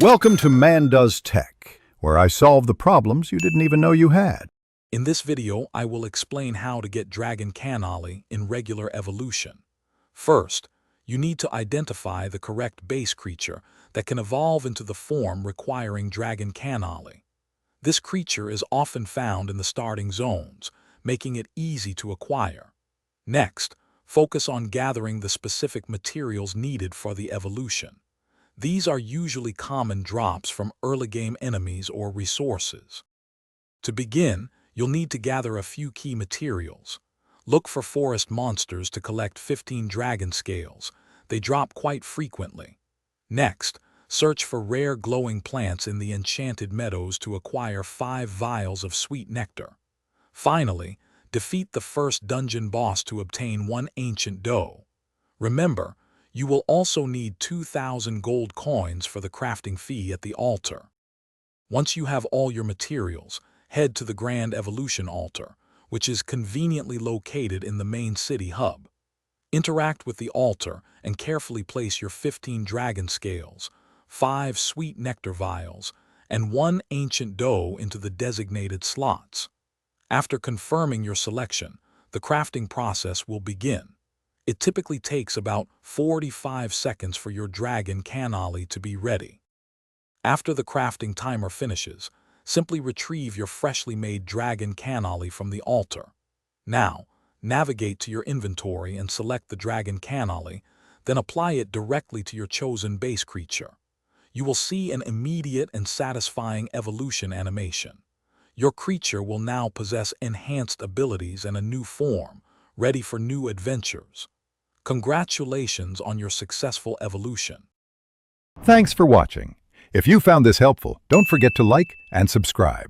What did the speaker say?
Welcome to Man Does Tech, where I solve the problems you didn't even know you had. In this video, I will explain how to get Dragon Cannoli in regular evolution. First, you need to identify the correct base creature that can evolve into the form requiring Dragon Cannoli. This creature is often found in the starting zones, making it easy to acquire. Next, focus on gathering the specific materials needed for the evolution. These are usually common drops from early-game enemies or resources. To begin, you'll need to gather a few key materials. Look for forest monsters to collect 15 dragon scales. They drop quite frequently. Next, search for rare glowing plants in the enchanted meadows to acquire 5 vials of sweet nectar. Finally, defeat the first dungeon boss to obtain 1 ancient dough. Remember, you will also need 2,000 gold coins for the crafting fee at the altar. Once you have all your materials, head to the Grand Evolution Altar, which is conveniently located in the main city hub. Interact with the altar and carefully place your 15 dragon scales, 5 sweet nectar vials, and 1 ancient dough into the designated slots. After confirming your selection, the crafting process will begin. It typically takes about 45 seconds for your Dragon Cannoli to be ready. After the crafting timer finishes, simply retrieve your freshly made Dragon Cannoli from the altar. Now, navigate to your inventory and select the Dragon Cannoli, then apply it directly to your chosen base creature. You will see an immediate and satisfying evolution animation. Your creature will now possess enhanced abilities and a new form, ready for new adventures. Congratulations on your successful evolution. Thanks for watching. If you found this helpful, don't forget to like and subscribe.